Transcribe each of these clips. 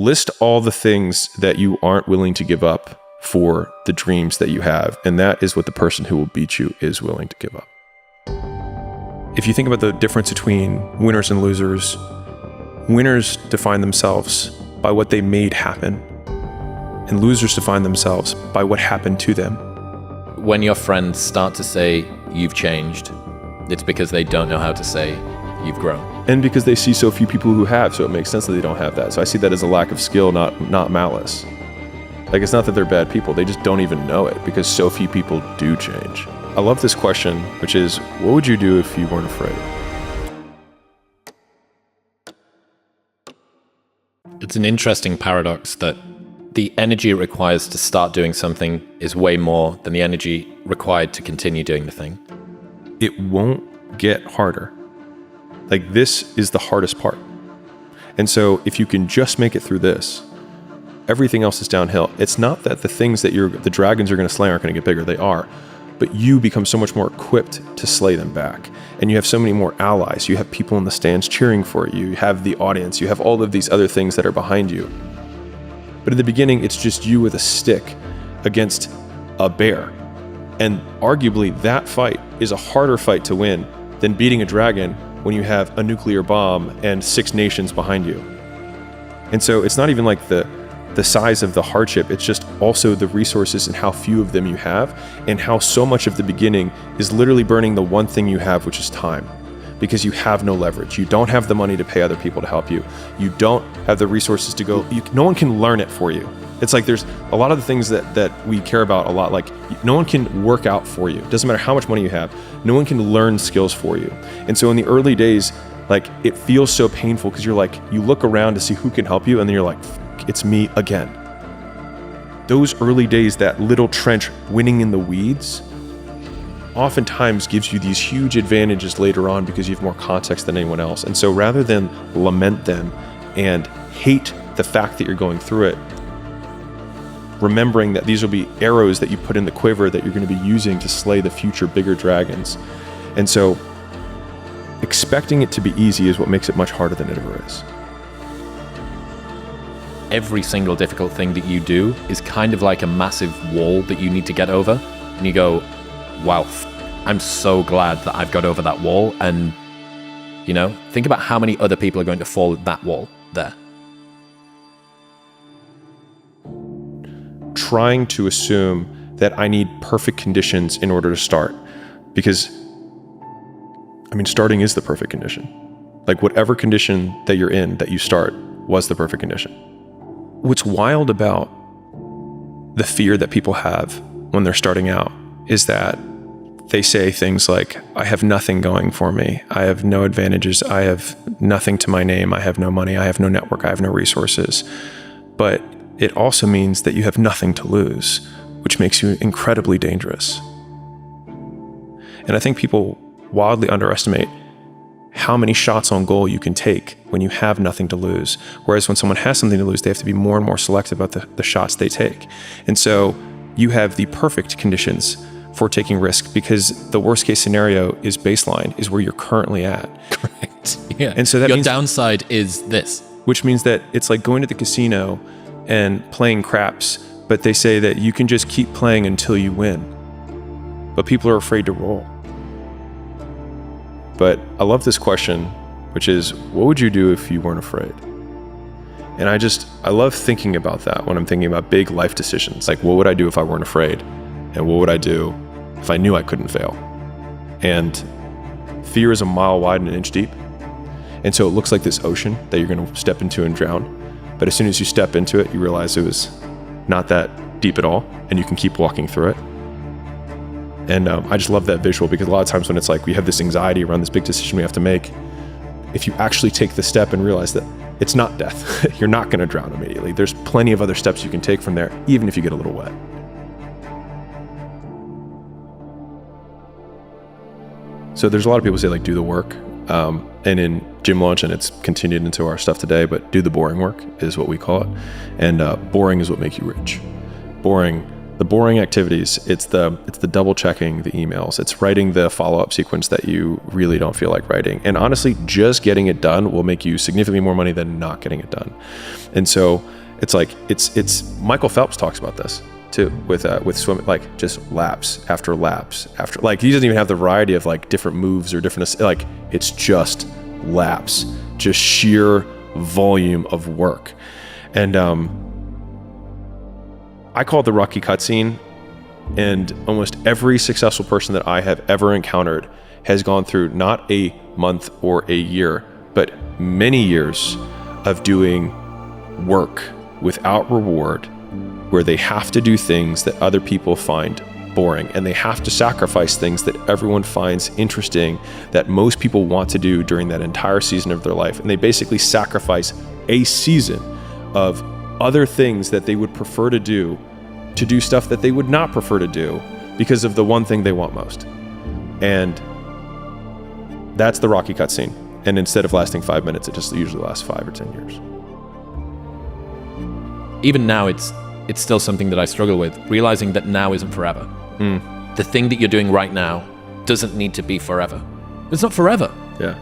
list all the things that you aren't willing to give up for the dreams that you have. And that is what the person who will beat you is willing to give up. If you think about the difference between winners and losers, winners define themselves by what they made happen, and losers define themselves by what happened to them. When your friends start to say you've changed, it's because they don't know how to say you've grown. And because they see so few people who have, so it makes sense that they don't have that. So I see that as a lack of skill, not malice. Like, it's not that they're bad people, they just don't even know it because so few people do change. I love this question, which is, what would you do if you weren't afraid? It's an interesting paradox that the energy it requires to start doing something is way more than the energy required to continue doing the thing. It won't get harder. Like, this is the hardest part. And so if you can just make it through this, everything else is downhill. It's not that the things that the dragons you're going to slay aren't going to get bigger. They are. But you become so much more equipped to slay them back. And you have so many more allies. You have people in the stands cheering for you. You have the audience. You have all of these other things that are behind you. But in the beginning, it's just you with a stick against a bear. And arguably, that fight is a harder fight to win than beating a dragon when you have a nuclear bomb and 6 nations behind you. And so it's not even like the size of the hardship, it's just also the resources and how few of them you have, and how so much of the beginning is literally burning the one thing you have, which is time. Because you have no leverage. You don't have the money to pay other people to help you. You don't have the resources to go. No one can learn it for you. It's like there's a lot of the things that we care about a lot. Like, no one can work out for you. It doesn't matter how much money you have. No one can learn skills for you. And so in the early days, like, it feels so painful because you're like, you look around to see who can help you, and then you're like, it's me again. Those early days, that little trench winning in the weeds, oftentimes gives you these huge advantages later on because you have more context than anyone else. And so rather than lament them and hate the fact that you're going through it, remembering that these will be arrows that you put in the quiver that you're going to be using to slay the future bigger dragons. And so expecting it to be easy is what makes it much harder than it ever is. Every single difficult thing that you do is kind of like a massive wall that you need to get over. And you go, wow, I'm so glad that I've got over that wall. And, you know, think about how many other people are going to fall at that wall there. Trying to assume that I need perfect conditions in order to start. Because, I mean, starting is the perfect condition. Like, whatever condition that you're in that you start was the perfect condition. What's wild about the fear that people have when they're starting out is that they say things like, I have nothing going for me. I have no advantages. I have nothing to my name. I have no money. I have no network. I have no resources. But it also means that you have nothing to lose, which makes you incredibly dangerous. And I think people wildly underestimate how many shots on goal you can take when you have nothing to lose. Whereas when someone has something to lose, they have to be more and more selective about the shots they take. And so you have the perfect conditions for taking risk, because the worst case scenario is baseline, is where you're currently at. Correct. Yeah. And so that your means, downside is this. which means that it's like going to the casino and playing craps, but they say that you can just keep playing until you win. But people are afraid to roll. But I love this question, which is, what would you do if you weren't afraid? And I love thinking about that when I'm thinking about big life decisions. Like, what would I do if I weren't afraid? And what would I do if I knew I couldn't fail? And fear is a mile wide and an inch deep. And so it looks like this ocean that you're going to step into and drown. But as soon as you step into it, you realize it was not that deep at all, and you can keep walking through it. And I just love that visual, because a lot of times when it's like we have this anxiety around this big decision we have to make, if you actually take the step and realize that it's not death, you're not going to drown immediately. There's plenty of other steps you can take from there, even if you get a little wet. So there's a lot of people say, like, do the work. And in Gym Launch, and it's continued into our stuff today, but do the boring work is what we call it. And boring is what makes you rich. Boring The boring activities, it's the double checking the emails. It's writing the follow-up sequence that you really don't feel like writing. And honestly, just getting it done will make you significantly more money than not getting it done. And so it's like, it's Michael Phelps talks about this too with swimming, like just laps after laps after, like he doesn't even have the variety of like different moves or different, like it's just laps, just sheer volume of work. And, I call it the Rocky cutscene, and almost every successful person that I have ever encountered has gone through not a month or a year, but many years of doing work without reward, where they have to do things that other people find boring, and they have to sacrifice things that everyone finds interesting, that most people want to do during that entire season of their life. And they basically sacrifice a season of other things that they would prefer to do stuff that they would not prefer to do because of the one thing they want most. And that's the Rocky cutscene. And instead of lasting 5 minutes, it just usually lasts 5 or 10 years. Even now, it's still something that I struggle with, realizing that now isn't forever. The thing that you're doing right now doesn't need to be forever. It's not forever. Yeah.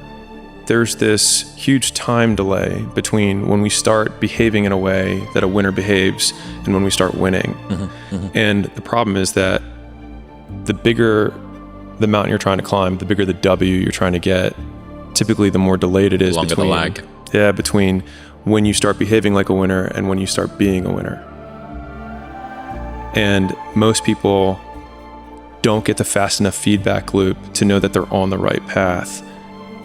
There's this huge time delay between when we start behaving in a way that a winner behaves and when we start winning. And the problem is that the bigger the mountain you're trying to climb, the bigger the W you're trying to get, typically the more delayed it is Longer between the lag. Yeah, between when you start behaving like a winner and when you start being a winner. And most people don't get the fast enough feedback loop to know that they're on the right path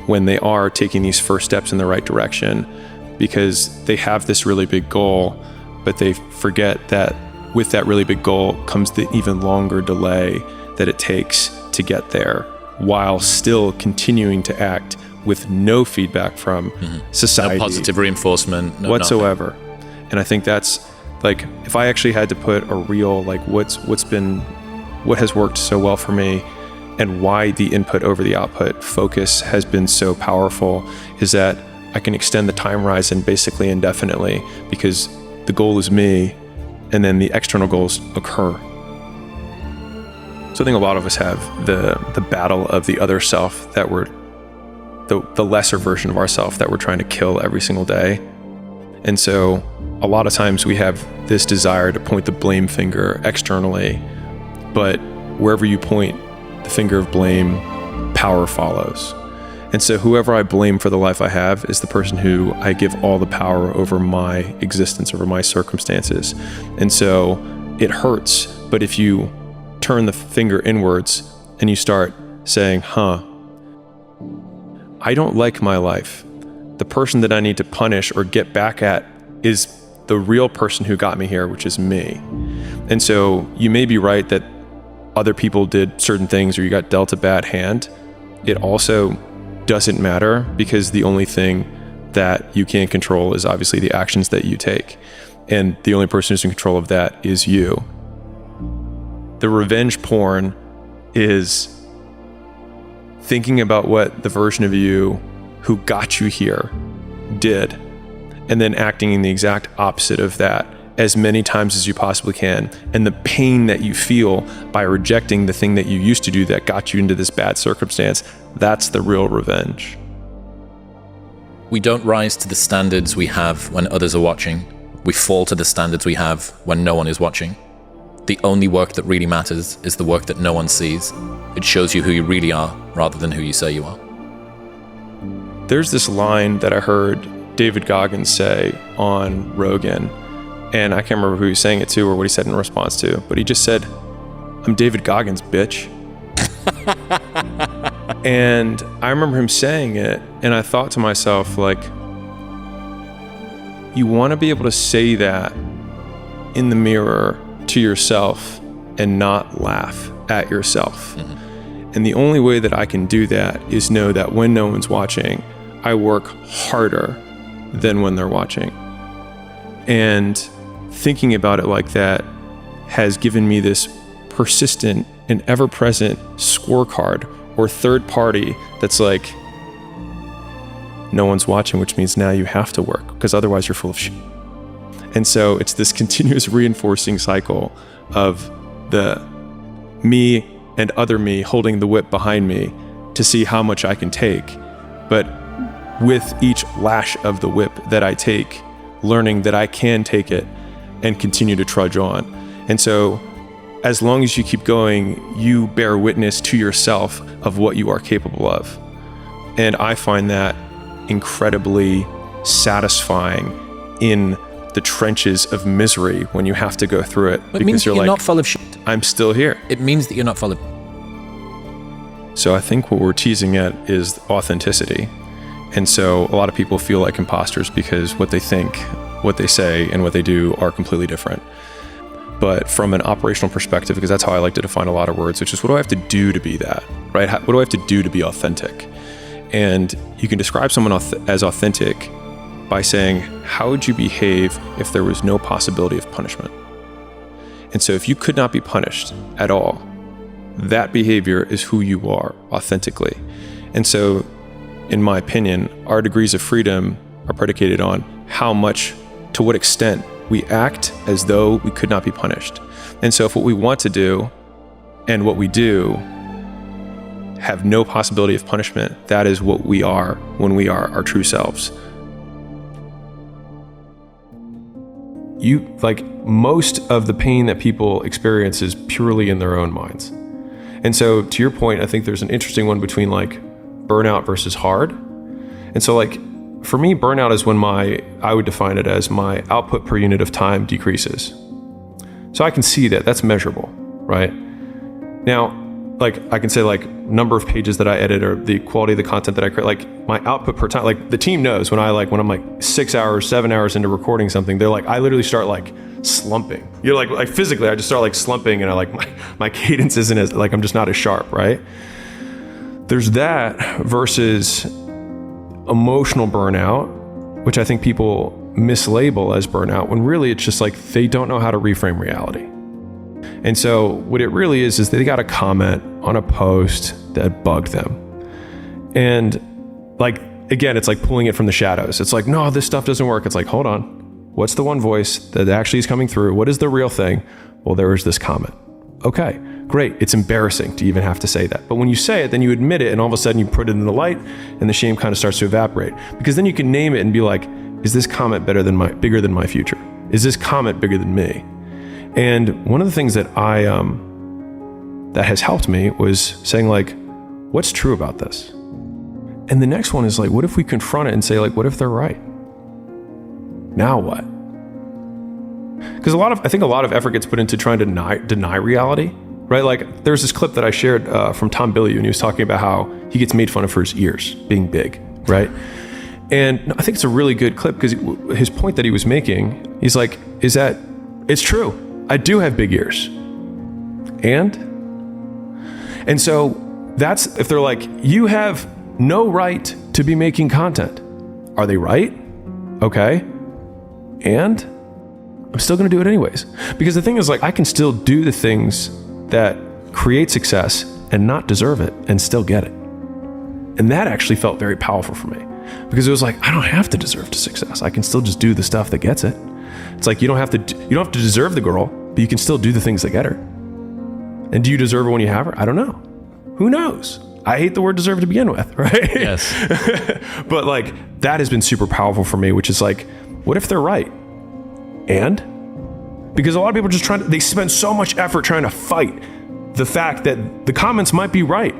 when they are taking these first steps in the right direction, because they have this really big goal, but they forget that with that really big goal comes the even longer delay that it takes to get there, while still continuing to act with no feedback from society. No positive reinforcement. No whatsoever. Nothing. And I think that's like, if I actually had to put a real, like what has worked so well for me and why the input over the output focus has been so powerful, is that I can extend the time horizon basically indefinitely, because the goal is me and then the external goals occur. So I think a lot of us have the battle of the other self, that we're the lesser version of ourself that we're trying to kill every single day. And so a lot of times we have this desire to point the blame finger externally, but wherever you point the finger of blame, power follows. And so whoever I blame for the life I have is the person who I give all the power over my existence, over my circumstances. And so it hurts, but if you turn the finger inwards and you start saying, I don't like my life. The person that I need to punish or get back at is the real person who got me here, which is me. And so you may be right that other people did certain things or you got dealt a bad hand. It also doesn't matter, because the only thing that you can control is obviously the actions that you take. And the only person who's in control of that is you. The revenge porn is thinking about what the version of you who got you here did, and then acting in the exact opposite of that as many times as you possibly can. And the pain that you feel by rejecting the thing that you used to do that got you into this bad circumstance, that's the real revenge. We don't rise to the standards we have when others are watching. We fall to the standards we have when no one is watching. The only work that really matters is the work that no one sees. It shows you who you really are rather than who you say you are. There's this line that I heard David Goggins say on Rogan, and I can't remember who he was saying it to or what he said in response to, but he just said, "I'm David Goggins, bitch." And I remember him saying it, and I thought to myself, like, you want to be able to say that in the mirror to yourself and not laugh at yourself. And the only way that I can do that is know that when no one's watching, I work harder than when they're watching. And thinking about it like that has given me this persistent and ever-present scorecard or third party that's like, no one's watching, which means now you have to work, because otherwise you're full of shit. And so it's this continuous reinforcing cycle of the me and other me holding the whip behind me to see how much I can take. But with each lash of the whip that I take, learning that I can take it and continue to trudge on. And so as long as you keep going, you bear witness to yourself of what you are capable of. And I find that incredibly satisfying in the trenches of misery when you have to go through it. It means you're like, not full of shit. I'm still here. It means that you're not full of... So I think what we're teasing at is authenticity. And so a lot of people feel like imposters because what they think, what they say, and what they do are completely different. But from an operational perspective, because that's how I like to define a lot of words, which is what do I have to do to be that, right? What do I have to do to be authentic? And you can describe someone as authentic by saying, how would you behave if there was no possibility of punishment? And so if you could not be punished at all, that behavior is who you are authentically. And so, in my opinion, our degrees of freedom are predicated on how much, to what extent we act as though we could not be punished. And so if what we want to do and what we do have no possibility of punishment, that is what we are when we are our true selves. Most of the pain that people experience is purely in their own minds. And so to your point, I think there's an interesting one between burnout versus hard. And so for me, burnout is when I would define it as my output per unit of time decreases. So I can see that that's measurable, right? Now, I can say number of pages that I edit or the quality of the content that I create, my output per time, the team knows when I'm 6 hours, 7 hours into recording something, they're I literally start slumping. You're physically, I just start slumping and my cadence isn't as, I'm just not as sharp, right? There's that versus emotional burnout, which I think people mislabel as burnout when really it's just they don't know how to reframe reality. And so what it really is they got a comment on a post that bugged them. And again, it's pulling it from the shadows. It's no, this stuff doesn't work. It's hold on. What's the one voice that actually is coming through? What is the real thing? Well, there was this comment. Okay, great. It's embarrassing to even have to say that. But when you say it, then you admit it, and all of a sudden you put it in the light, and the shame kind of starts to evaporate. Because then you can name it and be is this comment bigger than my future? Is this comment bigger than me? And one of the things that that has helped me was saying what's true about this? And the next one is what if we confront it and say what if they're right? Now what? Because I think a lot of effort gets put into trying to deny reality, right? There's this clip that I shared from Tom Bilyeu, and he was talking about how he gets made fun of for his ears being big, right? And I think it's a really good clip because his point that he was making, he's is that it's true. I do have big ears. And so that's, if they're you have no right to be making content. Are they right? Okay. And I'm still going to do it anyways. Because the thing is I can still do the things that create success and not deserve it and still get it. And that actually felt very powerful for me because it was I don't have to deserve the success. I can still just do the stuff that gets it. It's you don't have to deserve the girl, but you can still do the things that get her. And do you deserve her when you have her? I don't know. Who knows? I hate the word deserve to begin with, right? Yes. But that has been super powerful for me, which is what if they're right? And? Because a lot of people just they spend so much effort trying to fight the fact that the comments might be right.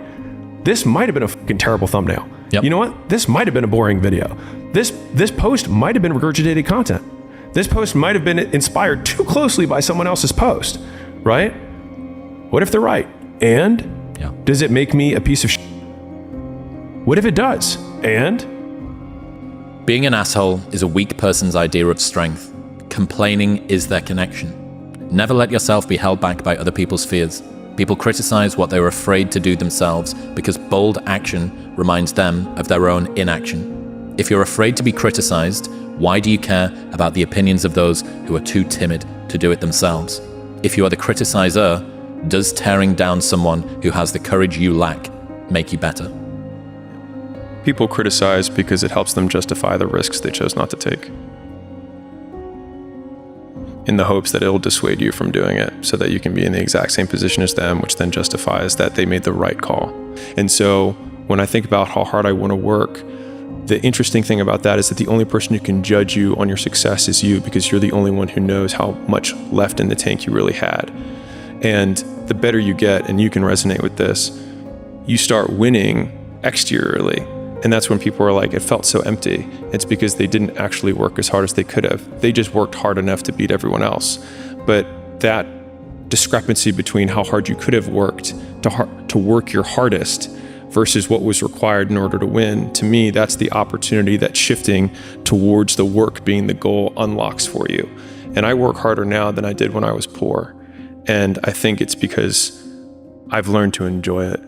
This might have been a fucking terrible thumbnail. Yep. You know what? This might have been a boring video. This post might have been regurgitated content. This post might have been inspired too closely by someone else's post, right? What if they're right? And does it make me a piece of shit? What if it does? And? Being an asshole is a weak person's idea of strength. Complaining is their connection. Never let yourself be held back by other people's fears. People criticize what they were afraid to do themselves because bold action reminds them of their own inaction. If you're afraid to be criticized, why do you care about the opinions of those who are too timid to do it themselves? If you are the criticizer, does tearing down someone who has the courage you lack make you better? People criticize because it helps them justify the risks they chose not to take. in the hopes that it'll dissuade you from doing it so that you can be in the exact same position as them, which then justifies that they made the right call. And so when I think about how hard I want to work, the interesting thing about that is that the only person who can judge you on your success is you, because you're the only one who knows how much left in the tank you really had. And the better you get, and you can resonate with this, you start winning exteriorly. And that's when people are like, it felt so empty. It's because they didn't actually work as hard as they could have. They just worked hard enough to beat everyone else. But that discrepancy between how hard you could have worked to work your hardest versus what was required in order to win, to me, that's the opportunity that shifting towards the work being the goal unlocks for you. And I work harder now than I did when I was poor. And I think it's because I've learned to enjoy it.